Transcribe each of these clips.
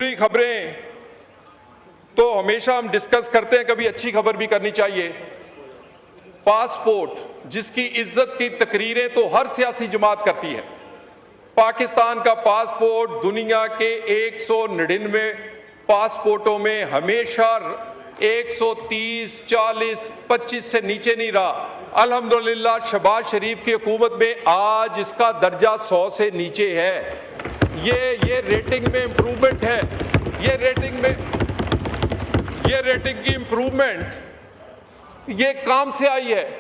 बुरी खबरें तो हमेशा हम डिस्कस करते हैं, कभी अच्छी खबर भी करनी चाहिए। पासपोर्ट जिसकी इज्जत की तकरीरें तो हर सियासी जमात करती है। पाकिस्तान का पासपोर्ट दुनिया के 199 पासपोर्टों में हमेशा 130, 40, 25 से नीचे नहीं रहा। अल्हम्दुलिल्लाह शहबाज शरीफ की हुकूमत में आज इसका दर्जा 100 से नीचे है। ये रेटिंग में इम्प्रूवमेंट है। ये रेटिंग की इम्प्रूवमेंट ये काम से आई है।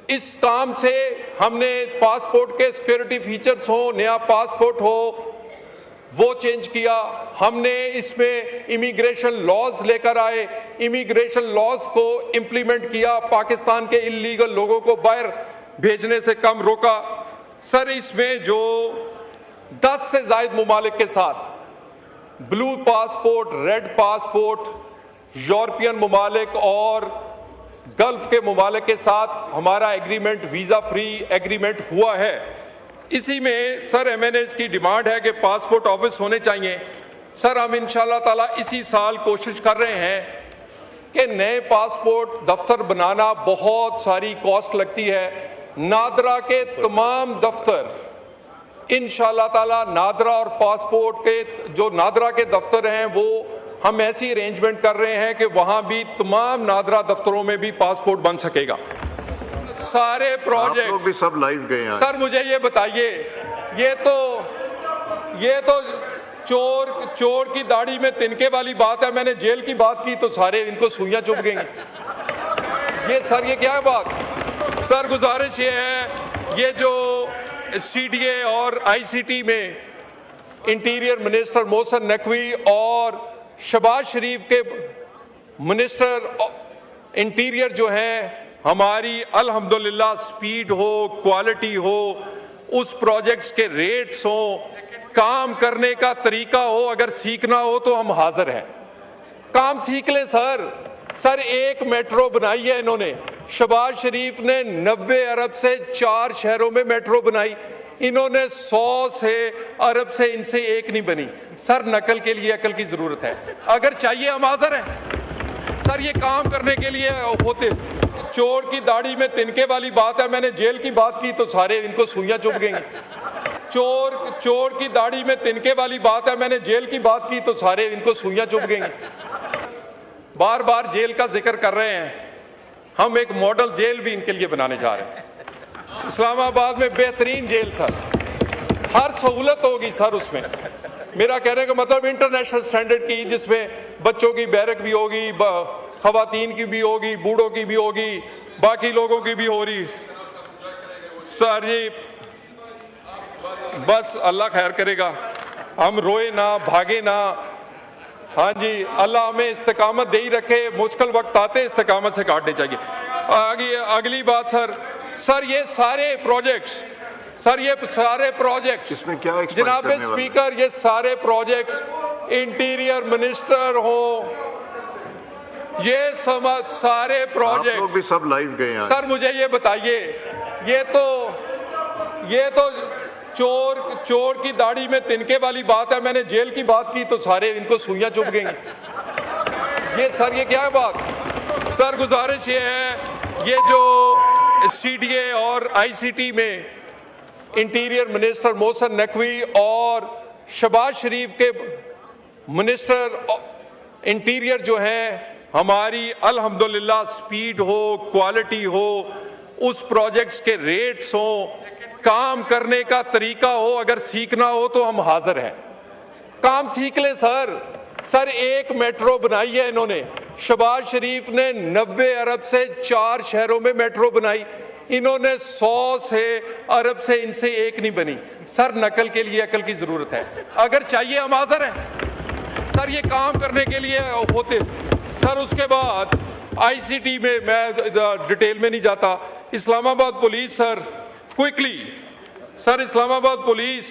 इस काम से हमने पासपोर्ट के सिक्योरिटी फीचर्स हो, नया पासपोर्ट हो, वो चेंज किया। हमने इसमें इमिग्रेशन लॉज लेकर आए, इमिग्रेशन लॉज को इंप्लीमेंट किया, पाकिस्तान के इलीगल लोगों को बाहर भेजने से कम रोका। सर, इसमें जो 10 से ज़ायद मुमालिक के साथ blue passport, red passport, European मुमालिक और गल्फ के मुमालिक के साथ हमारा एग्रीमेंट, वीज़ा फ्री एग्रीमेंट हुआ है। इसी में सर MNAs की डिमांड है कि पासपोर्ट ऑफिस होने चाहिए। सर, हम इंशाल्लाह ताला इसी साल कोशिश कर रहे हैं कि नए पासपोर्ट दफ्तर बनाना बहुत सारी कॉस्ट लगती है। नादरा के तमाम दफ्तर इंशाल्लाह ताला, नादरा और पासपोर्ट के जो नादरा के दफ्तर हैं वो हम ऐसी अरेंजमेंट कर रहे हैं कि वहाँ भी तमाम नादरा दफ्तरों में भी पासपोर्ट बन सकेगा। सारे प्रोजेक्ट भी सब लाइव गए हैं। सर, मुझे ये बताइए, ये तो चोर की दाढ़ी में तिनके वाली बात है। मैंने जेल की बात की तो सारे इनको सुइयां चुभ गई। ये क्या बात? सर, गुजारिश ये है, ये जो CDA और ICT में इंटीरियर मिनिस्टर मोहसिन नकवी और शहबाज शरीफ के मिनिस्टर इंटीरियर जो हैं, हमारी अल्हम्दुलिल्लाह स्पीड हो, क्वालिटी हो, उस प्रोजेक्ट्स के रेट्स हो, काम करने का तरीका हो, अगर सीखना हो तो हम हाजिर हैं। काम सीख ले सर, एक मेट्रो बनाई है इन्होंने। शहबाज शरीफ ने 90 अरब से 4 शहरों में मेट्रो बनाई। इन्होंने 100 से अरब से इनसे एक नहीं बनी। सर, नकल के लिए अकल की जरूरत है। अगर चाहिए हम हाजिर हैं। सर, ये काम करने के लिए होते। चोर की दाढ़ी में तिनके वाली बात है। मैंने जेल की बात की तो सारे इनको सुइयां चुभ गई। चोर की दाढ़ी में तिनके वाली बात है। मैंने जेल की बात की तो सारे इनको सुइयां चुभ गई। बार बार जेल का जिक्र कर रहे हैं। हम एक मॉडल जेल भी इनके लिए बनाने जा रहे हैं। इस्लामाबाद में बेहतरीन जेल सर, हर सहूलत होगी सर उसमें। मेरा कहने का मतलब इंटरनेशनल स्टैंडर्ड की, जिसमें बच्चों की बैरक भी होगी, खवातीन की भी होगी, बूढ़ों की भी होगी, बाकी लोगों की भी हो रही। सर जी, बस अल्लाह खैर करेगा। हम रोए ना, भागे ना। हाँ जी, अल्लाह हमें इस्तिकामत दे ही रखे। मुश्किल वक्त आते इस्तिकामत से काटने चाहिए। आगे अगली बात सर, ये सारे प्रोजेक्ट्स इसमें क्या जनाब स्पीकर, ये सारे प्रोजेक्ट्स इंटीरियर मिनिस्टर हो, ये सारे प्रोजेक्ट भी सब लाइव गए हैं। सर, मुझे ये बताइए, ये तो चोर की दाढ़ी में तिनके वाली बात है। मैंने जेल की बात की तो सारे इनको सुइयां चुभ गई। ये क्या बात? सर, गुजारिश ये है, ये जो CDA और ICT में इंटीरियर मिनिस्टर मोहसिन नकवी और शहबाज शरीफ के मिनिस्टर इंटीरियर जो हैं, हमारी अल्हम्दुलिल्लाह स्पीड हो, क्वालिटी हो, उस प्रोजेक्ट्स के रेट्स हो, काम करने का तरीका हो, अगर सीखना हो तो हम हाजिर हैं। काम सीख ले सर, एक मेट्रो बनाई है इन्होंने। शहबाज शरीफ ने 90 अरब से 4 शहरों में मेट्रो बनाई। इन्होंने 100 से अरब से इनसे एक नहीं बनी। सर, नकल के लिए अकल की जरूरत है। अगर चाहिए हम हाजिर हैं। सर, ये काम करने के लिए होते। सर, उसके बाद ICT में मैं डिटेल में नहीं जाता। Islamabad police sir, quickly sir, Islamabad police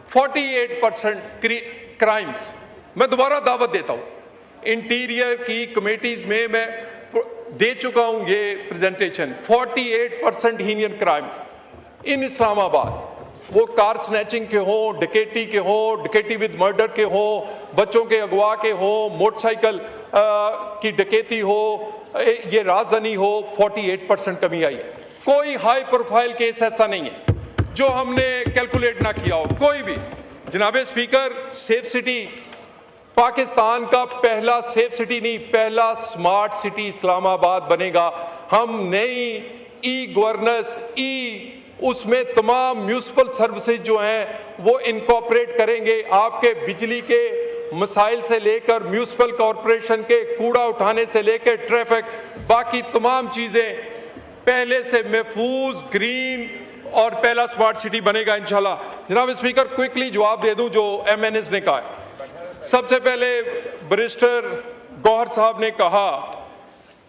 48% crimes, मैं दोबारा दावत देता हूँ। इंटीरियर की कमेटीज में मैं दे चुका हूँ ये presentation. 48% heinous crimes in Islamabad. वो कार स्नैचिंग के हो, डकैती विद मर्डर के हो, बच्चों के अगवा के हो, मोटरसाइकिल की डकैती हो, ये राजधानी हो, 48% कमी आई। कोई हाई प्रोफाइल केस ऐसा नहीं है जो हमने कैलकुलेट ना किया हो, कोई भी। जनाबे स्पीकर, सेफ सिटी पाकिस्तान का पहला सेफ सिटी नहीं, पहला स्मार्ट सिटी इस्लामाबाद बनेगा। हम नई ई गवर्नेंस, उसमें तमाम म्यूनिसिपल सर्विसेज जो हैं वो इनकॉर्पोरेट करेंगे। आपके बिजली के मसाइल से लेकर म्यूनिसिपल कॉरपोरेशन के कूड़ा उठाने से लेकर ट्रैफिक, बाकी तमाम चीज़ें पहले से महफूज, ग्रीन और पहला स्मार्ट सिटी बनेगा इंशाल्लाह। जनाब स्पीकर, क्विकली जवाब दे दूं जो MNS ने कहा है। सबसे पहले बैरिस्टर गौहर साहब ने कहा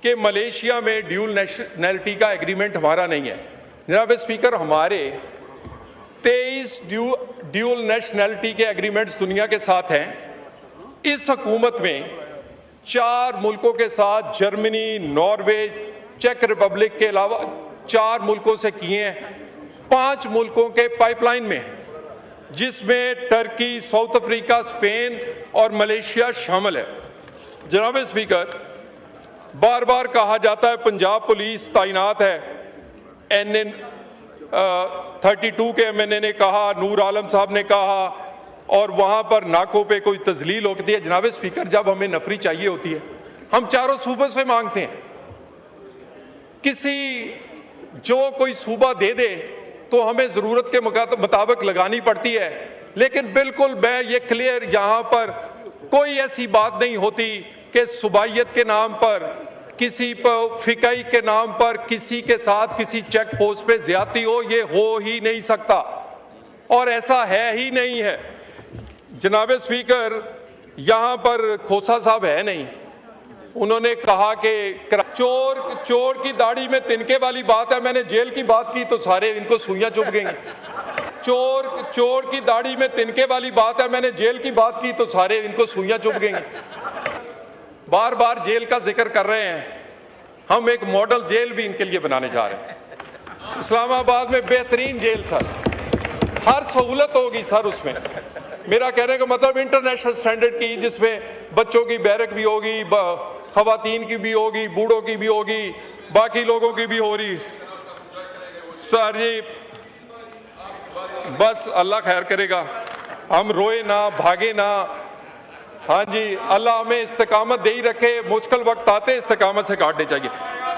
कि मलेशिया में ड्यूल नेशनैलिटी का एग्रीमेंट हमारा नहीं है। जनाब स्पीकर, हमारे 23 ड्यूल नेशनैलिटी के एग्रीमेंट्स दुनिया के साथ हैं। इस हुकूमत में 4 मुल्कों के साथ, जर्मनी, नॉर्वे, चेक रिपब्लिक के अलावा 4 मुल्कों से किए हैं। 5 मुल्कों के पाइपलाइन में, जिसमें टर्की, साउथ अफ्रीका, स्पेन और मलेशिया शामिल है। जनाब स्पीकर, बार बार कहा जाता है पंजाब पुलिस तैनात है। NN 32 के MNA ने कहा, नूर आलम साहब ने कहा, और वहाँ पर नाकों पे कोई तजलील होती है। जनाब स्पीकर, जब हमें नफरी चाहिए होती है हम चारों सूबों से मांगते हैं। किसी जो कोई सूबा दे दे तो हमें ज़रूरत के मुताबिक लगानी पड़ती है, लेकिन बिल्कुल मैं ये क्लियर, यहाँ पर कोई ऐसी बात नहीं होती कि सुबाइयत के नाम पर, किसी पर फिकाई के नाम पर किसी के साथ किसी चेक पोस्ट पे ज्यादती हो। ये हो ही नहीं सकता और ऐसा है ही नहीं है। जनाब स्पीकर, यहाँ पर खोसा साहब है नहीं, उन्होंने कहा कि चोर की दाढ़ी में तिनके वाली बात है। मैंने जेल की बात की तो सारे इनको सुइयां चुभ गई। चोर की दाढ़ी में तिनके वाली बात है, मैंने जेल की बात की तो सारे इनको सुइयां चुभ गई। बार बार जेल का जिक्र कर रहे हैं। हम एक मॉडल जेल भी इनके लिए बनाने जा रहे हैं। इस्लामाबाद में बेहतरीन जेल सर, हर सहूलत होगी सर उसमें। मेरा कहने का मतलब इंटरनेशनल स्टैंडर्ड की, जिसमें बच्चों की बैरक भी होगी, खवातीन की भी होगी, बूढ़ों की भी होगी, बाकी लोगों की भी हो रही। सर जी बस अल्लाह खैर करेगा, हम रोए ना, भागे ना। हाँ जी, अल्लाह हमें इस्तिकामत दे ही रखे। मुश्किल वक्त आते इस्तिकामत से काटने चाहिए।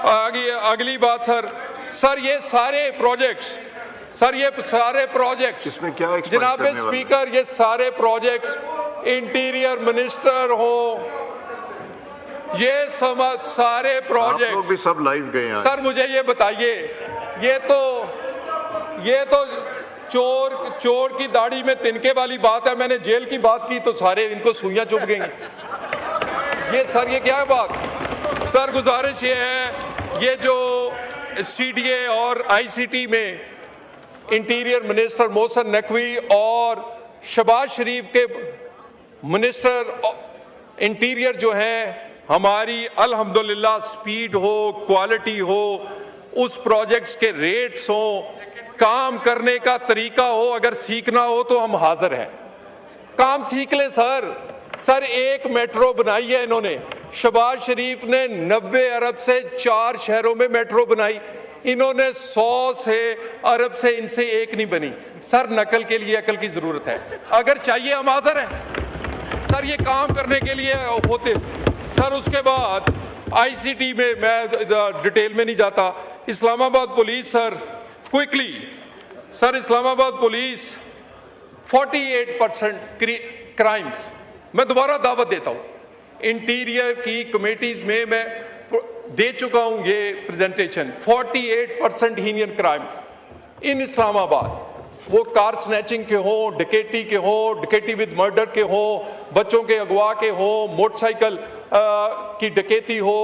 आगे अगली बात सर ये सारे प्रोजेक्ट्स, इसमें क्या जनाब स्पीकर, ये सारे प्रोजेक्ट्स, इंटीरियर मिनिस्टर हो, ये सारे प्रोजेक्ट, लोग भी सब लाइव गए हैं। सर मुझे ये बताइए, ये तो चोर की दाढ़ी में तिनके वाली बात है। मैंने जेल की बात की तो सारे इनको सुइयां चुभ गई। ये क्या है बात सर? गुजारिश ये है, ये जो CDA और ICT में इंटीरियर मिनिस्टर मोहसिन नकवी और शहबाज शरीफ के मिनिस्टर इंटीरियर जो हैं, हमारी अल्हम्दुलिल्लाह स्पीड हो, क्वालिटी हो, उस प्रोजेक्ट्स के रेट्स हो, काम करने का तरीका हो, अगर सीखना हो तो हम हाजिर हैं। काम सीख लें सर। एक मेट्रो बनाई है इन्होंने, शहबाज शरीफ ने 90 अरब से 4 शहरों में मेट्रो बनाई, इन्होंने 100 से अरब से इनसे एक नहीं बनी। सर नकल के लिए अकल की जरूरत है, अगर चाहिए हम हाजिर हैं सर, ये काम करने के लिए होते। सर उसके बाद ICT में मैं डिटेल में नहीं जाता। Islamabad police sir, quickly sir, Islamabad police 48% crimes, मैं दोबारा दावत देता हूँ। इंटीरियर की कमेटीज में मैं दे चुका हूँ ये presentation. 48% heinous crimes in Islamabad, वो कार स्नैचिंग के हो, डकैती विद मर्डर के हो, बच्चों के अगवा के हो, मोटरसाइकिल की डकैती हो,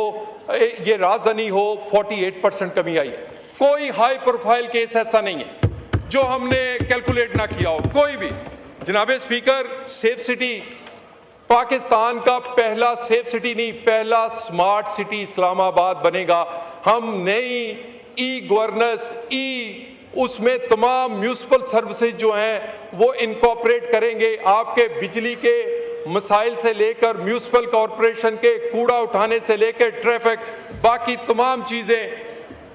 ये राजधानी हो, 48% कमी आई। कोई हाई प्रोफाइल केस ऐसा नहीं है जो हमने कैलकुलेट ना किया हो, कोई भी। जनाबे स्पीकर, सेफ सिटी पाकिस्तान का पहला सेफ सिटी नहीं, पहला स्मार्ट सिटी इस्लामाबाद बनेगा। हम नई ई गवर्नेंस, उसमें तमाम म्यूनिसिपल सर्विसेज जो हैं वो इनकॉर्पोरेट करेंगे। आपके बिजली के मसाइल से लेकर म्यूनिसिपल कॉरपोरेशन के कूड़ा उठाने से लेकर ट्रैफिक, बाकी तमाम चीज़ें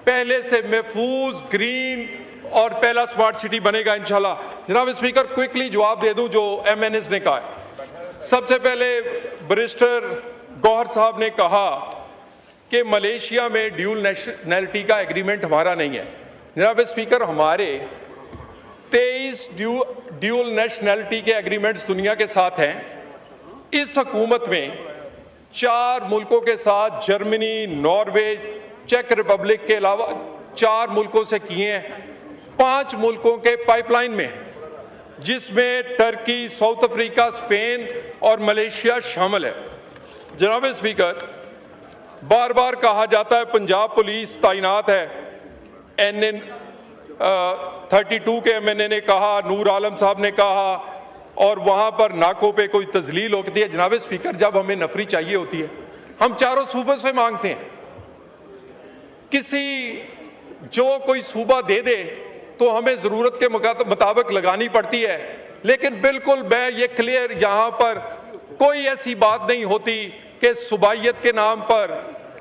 पहले से महफूज, ग्रीन और पहला स्मार्ट सिटी बनेगा इंशाल्लाह। जनाब स्पीकर, क्विकली जवाब दे दूं जो MNS ने कहा है। सबसे पहले बैरिस्टर गौहर साहब ने कहा कि मलेशिया में ड्यूल नेशनैलिटी का एग्रीमेंट हमारा नहीं है। जनाब स्पीकर, हमारे 23 ड्यूल नेशनैलिटी के एग्रीमेंट्स दुनिया के साथ हैं। इस हुकूमत में 4 मुल्कों के साथ जर्मनी, नॉर्वे, चेक रिपब्लिक के अलावा 4 मुल्कों से किए हैं। 5 मुल्कों के पाइपलाइन में, जिसमें टर्की, साउथ अफ्रीका, स्पेन और मलेशिया शामिल है। जनाब स्पीकर, बार बार कहा जाता है पंजाब पुलिस तैनात है। NN 32 के MNA ने कहा, नूर आलम साहब ने कहा, और वहाँ पर नाकों पे कोई तजलील होती है। जनाब स्पीकर, जब हमें नफरी चाहिए होती है हम चारों सूबों से मांगते हैं। किसी जो कोई सूबा दे दे तो हमें ज़रूरत के मुताबिक लगानी पड़ती है, लेकिन बिल्कुल मैं ये क्लियर, यहाँ पर कोई ऐसी बात नहीं होती कि सुबाइयत के नाम पर,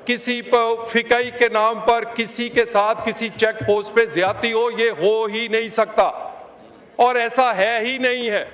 किसी पर फिकाई के नाम पर किसी के साथ किसी चेक पोस्ट पे ज्यादती हो। ये हो ही नहीं सकता और ऐसा है ही नहीं है।